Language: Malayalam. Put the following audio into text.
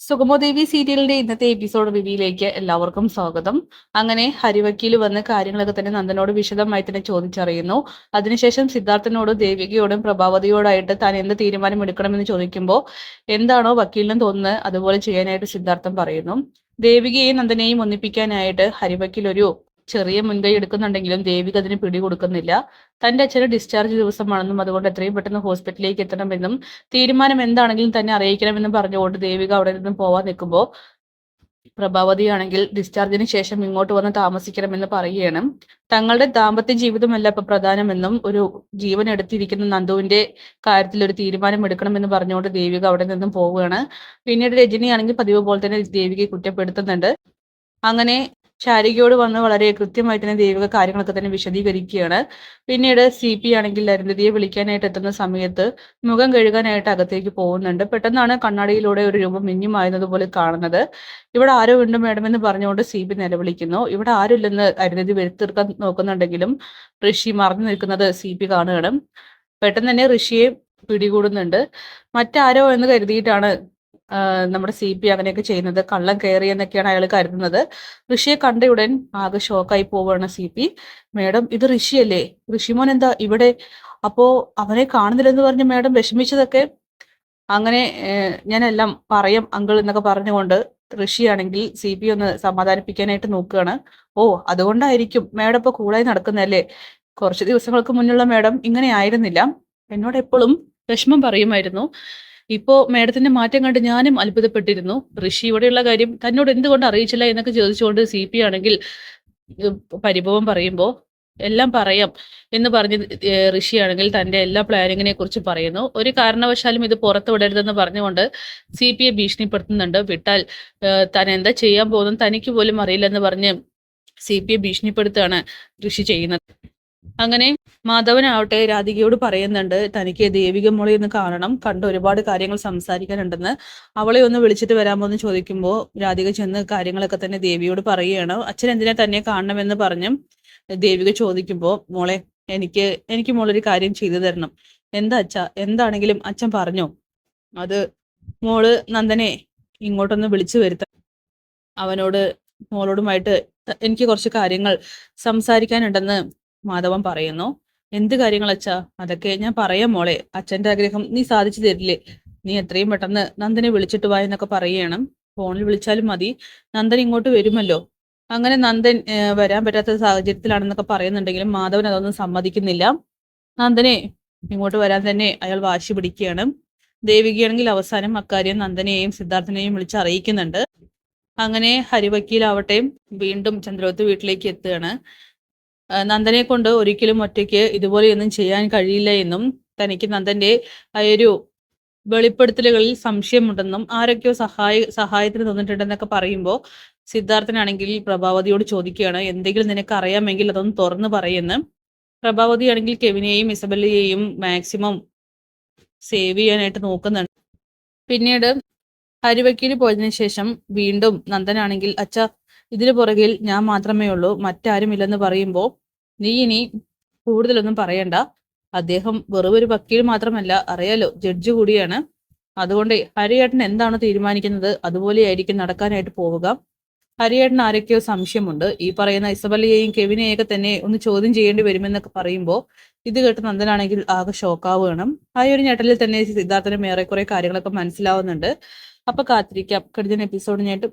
സുഗമോദേവി സീരിയലിന്റെ ഇന്നത്തെ എപ്പിസോഡ് റിവ്യൂയിലേക്ക് എല്ലാവർക്കും സ്വാഗതം. അങ്ങനെ ഹരിവക്കീൽ വന്ന് കാര്യങ്ങളൊക്കെ തന്നെ നന്ദനോട് വിശദമായി തന്നെ ചോദിച്ചറിയുന്നു. അതിനുശേഷം സിദ്ധാർത്ഥനോടും ദേവികയോടും പ്രഭാവതിയോടായിട്ട് താൻ എന്ത് തീരുമാനം എടുക്കണമെന്ന് ചോദിക്കുമ്പോൾ എന്താണോ വക്കീലിനും തോന്നുന്നത് അതുപോലെ ചെയ്യാനായിട്ട് സിദ്ധാർത്ഥൻ പറയുന്നു. ദേവികയെയും നന്ദനെയും ഒന്നിപ്പിക്കാനായിട്ട് ഹരിവക്കീൽ ഒരു ചെറിയ മുൻകൈ എടുക്കുന്നുണ്ടെങ്കിലും ദേവിക അതിന് പിടികൊടുക്കുന്നില്ല. തന്റെ അച്ഛന് ഡിസ്ചാർജ് ദിവസമാണെന്നും അതുകൊണ്ട് എത്രയും പെട്ടെന്ന് ഹോസ്പിറ്റലിലേക്ക് എത്തണമെന്നും തീരുമാനം എന്താണെങ്കിലും തന്നെ അറിയിക്കണമെന്നും പറഞ്ഞുകൊണ്ട് ദേവിക അവിടെ നിന്നും പോവാൻ നിൽക്കുമ്പോൾ പ്രഭാവതിയാണെങ്കിൽ ഡിസ്ചാർജിന് ശേഷം ഇങ്ങോട്ട് വന്ന് താമസിക്കണമെന്ന് പറയുകയാണ്. തങ്ങളുടെ ദാമ്പത്യ ജീവിതമല്ല ഇപ്പൊ പ്രധാനമെന്നും ഒരു ജീവൻ എടുത്തിരിക്കുന്ന നന്ദുവിന്റെ കാര്യത്തിൽ ഒരു തീരുമാനം എടുക്കണമെന്ന് പറഞ്ഞുകൊണ്ട് ദേവിക അവിടെ നിന്നും പോവുകയാണ്. പിന്നീട് രജനിയാണെങ്കിൽ പതിവ് പോലെ തന്നെ ദേവികയെ കുറ്റപ്പെടുത്തുന്നുണ്ട്. അങ്ങനെ ശാരികയോട് വന്ന് വളരെ കൃത്യമായി തന്നെ ദേവിക കാര്യങ്ങളൊക്കെ തന്നെ വിശദീകരിക്കുകയാണ്. പിന്നീട് CP ആണെങ്കിൽ അരുന്ധതിയെ വിളിക്കാനായിട്ട് എത്തുന്ന സമയത്ത് മുഖം കഴുകാനായിട്ട് അകത്തേക്ക് പോകുന്നുണ്ട്. പെട്ടെന്നാണ് കണ്ണാടിയിലൂടെ ഒരു രൂപം മിന്നിമായുന്നത് പോലെ കാണുന്നത്. ഇവിടെ ആരോ ഉണ്ട് മേഡമെന്ന് പറഞ്ഞുകൊണ്ട് CP നിലവിളിക്കുന്നു. ഇവിടെ ആരുമില്ലെന്ന് അരുന്ധതി വരുത്തീർക്കാൻ നോക്കുന്നുണ്ടെങ്കിലും ഋഷി മറഞ്ഞു നിൽക്കുന്നത് CP കാണുകയാണ്. പെട്ടെന്ന് തന്നെ ഋഷിയെ പിടികൂടുന്നുണ്ട്. മറ്റാരോ എന്ന് കരുതിയിട്ടാണ് നമ്മുടെ CP അങ്ങനെയൊക്കെ ചെയ്യുന്നത്. കള്ളം കയറി എന്നൊക്കെയാണ് അയാൾ കരുതുന്നത്. ഋഷിയെ കണ്ടയുടൻ ആകെ ഷോക്കായി പോവുകയാണ് CP. മേഡം, ഇത് ഋഷിയല്ലേ? ഋഷിമോൻ എന്താ ഇവിടെ? അപ്പോ അവനെ കാണുന്നില്ലെന്ന് പറഞ്ഞ് മേഡം വിഷമിച്ചതൊക്കെ? അങ്ങനെ ഞാനെല്ലാം പറയാം അങ്കിൾ എന്നൊക്കെ പറഞ്ഞുകൊണ്ട് ഋഷിയാണെങ്കിൽ CP ഒന്ന് സമാധാനിപ്പിക്കാനായിട്ട് നോക്കുകയാണ്. ഓ, അതുകൊണ്ടായിരിക്കും മേഡം ഇപ്പൊ കൂളായി നടക്കുന്നതല്ലേ? കുറച്ച് ദിവസങ്ങൾക്ക് മുന്നുള്ള മേഡം ഇങ്ങനെ ആയിരുന്നില്ല. എന്നോട് എപ്പോഴും വിഷമം പറയുമായിരുന്നു. ഇപ്പോ മേഡത്തിന്റെ മാറ്റം കണ്ട് ഞാനും അത്ഭുതപ്പെട്ടിരുന്നു. ഋഷി ഇവിടെയുള്ള കാര്യം തന്നോട് എന്തുകൊണ്ട് അറിയിച്ചില്ല എന്നൊക്കെ ചോദിച്ചുകൊണ്ട് CP ആണെങ്കിൽ പരിഭവം പറയുമ്പോൾ എല്ലാം പറയാം എന്ന് പറഞ്ഞ് ഋഷിയാണെങ്കിൽ തന്റെ എല്ലാ പ്ലാനിങ്ങിനെ കുറിച്ച് പറയുന്നു. ഒരു കാരണവശാലും ഇത് പുറത്തു വിടരുതെന്ന് പറഞ്ഞുകൊണ്ട് CPയെ ഭീഷണിപ്പെടുത്തുന്നുണ്ട്. വിട്ടാൽ താൻ എന്താ ചെയ്യാൻ പോകുന്നത് തനിക്ക് പോലും അറിയില്ലെന്ന് പറഞ്ഞ് CPയെ ഭീഷണിപ്പെടുത്തുകയാണ് ഋഷി ചെയ്യുന്നത്. അങ്ങനെ മാധവനാവട്ടെ രാധികയോട് പറയുന്നുണ്ട്, തനിക്ക് ദേവിക മോളെ ഒന്ന് കാണണം, കണ്ട് ഒരുപാട് കാര്യങ്ങൾ സംസാരിക്കാനുണ്ടെന്ന്. അവളെ ഒന്ന് വിളിച്ചിട്ട് വരാമോ എന്ന് ചോദിക്കുമ്പോൾ രാധിക ചെന്ന് കാര്യങ്ങളൊക്കെ തന്നെ ദേവിയോട് പറയുകയാണ്. അച്ഛൻ എന്തിനാ തന്നെ കാണണമെന്ന് പറഞ്ഞും ദേവിക ചോദിക്കുമ്പോൾ, മോളെ എനിക്ക് മോളൊരു കാര്യം ചെയ്തു തരണം. എന്താ അച്ഛാ? എന്താണെങ്കിലും അച്ഛൻ പറഞ്ഞോ? അത് മോള് നന്ദനെ ഇങ്ങോട്ടൊന്ന് വിളിച്ചു വരുത്താൻ, അവനോട് മോളോടുമായിട്ട് എനിക്ക് കുറച്ച് കാര്യങ്ങൾ സംസാരിക്കാനുണ്ടെന്ന് മാധവൻ പറയുന്നു. എന്ത് കാര്യങ്ങൾ അച്ഛാ? അതൊക്കെ ഞാൻ പറയാം മോളെ. അച്ഛന്റെ ആഗ്രഹം നീ സാധിച്ചു തരില്ലേ? നീ എത്രയും പെട്ടെന്ന് നന്ദനെ വിളിച്ചിട്ട് വാ എന്നൊക്കെ പറയണം. ഫോണിൽ വിളിച്ചാലും മതി, നന്ദൻ ഇങ്ങോട്ട് വരുമല്ലോ. അങ്ങനെ നന്ദൻ വരാൻ പറ്റാത്ത സാഹചര്യത്തിലാണെന്നൊക്കെ പറയുന്നുണ്ടെങ്കിലും മാധവൻ അതൊന്നും സമ്മതിക്കുന്നില്ല. നന്ദനെ ഇങ്ങോട്ട് വരാൻ തന്നെ അയാൾ വാശി പിടിക്കുകയാണ്. ദേവികയാണെങ്കിൽ അവസാനം അക്കാര്യം നന്ദനെയും സിദ്ധാർത്ഥനെയും വിളിച്ച് അറിയിക്കുന്നുണ്ട്. അങ്ങനെ ഹരിവക്കീലാവട്ടെ വീണ്ടും ചന്ദ്രവത്ത് വീട്ടിലേക്ക് എത്തുകയാണ്. നന്ദനെ കൊണ്ട് ഒരിക്കലും ഒറ്റയ്ക്ക് ഇതുപോലെയൊന്നും ചെയ്യാൻ കഴിയില്ല എന്നും തനിക്ക് നന്ദന്റെ ആ ഒരു വെളിപ്പെടുത്തലുകളിൽ സംശയമുണ്ടെന്നും ആരൊക്കെയോ സഹായത്തിന് തന്നിട്ടുണ്ടെന്നൊക്കെ പറയുമ്പോൾ സിദ്ധാർത്ഥനാണെങ്കിൽ പ്രഭാവതിയോട് ചോദിക്കുകയാണ്, എന്തെങ്കിലും നിനക്ക് അറിയാമെങ്കിൽ അതൊന്ന് തുറന്നു പറയുന്നു. പ്രഭാവതിയാണെങ്കിൽ കെവിനെയും ഇസബല്ലയെയും മാക്സിമം സേവ് ചെയ്യാനായിട്ട് നോക്കുന്നുണ്ട്. പിന്നീട് ഹരിവക്കീൽ പോയതിനു ശേഷം വീണ്ടും നന്ദനാണെങ്കിൽ, അച്ഛ ഇതിനു പുറകിൽ ഞാൻ മാത്രമേ ഉള്ളൂ, മറ്റാരുമില്ലെന്ന് പറയുമ്പോൾ നീ ഇനി കൂടുതലൊന്നും പറയണ്ട. അദ്ദേഹം വെറും ഒരു വക്കീൽ മാത്രമല്ല, അറിയാലോ, ജഡ്ജ് കൂടിയാണ്. അതുകൊണ്ട് ഹരിയേട്ടൻ എന്താണ് തീരുമാനിക്കുന്നത് അതുപോലെയായിരിക്കും നടക്കാനായിട്ട് പോവുക. ഹരിയേട്ടൻ ആരൊക്കെയോ സംശയമുണ്ട്. ഈ പറയുന്ന ഇസബല്ലയെയും കെവിനെയൊക്കെ തന്നെ ഒന്ന് ചോദ്യം ചെയ്യേണ്ടി വരുമെന്നൊക്കെ പറയുമ്പോൾ ഇത് കേട്ട് നന്ദനാണെങ്കിൽ ആകെ ഷോക്കാവുകയാണ്. ആ ഒരു ഞെട്ടലിൽ തന്നെ സിദ്ധാർത്ഥനും ഏറെക്കുറെ കാര്യങ്ങളൊക്കെ മനസ്സിലാവുന്നുണ്ട്. അപ്പൊ കാത്തിരിക്കാം. കഴിഞ്ഞ എപ്പിസോഡിനായിട്ട്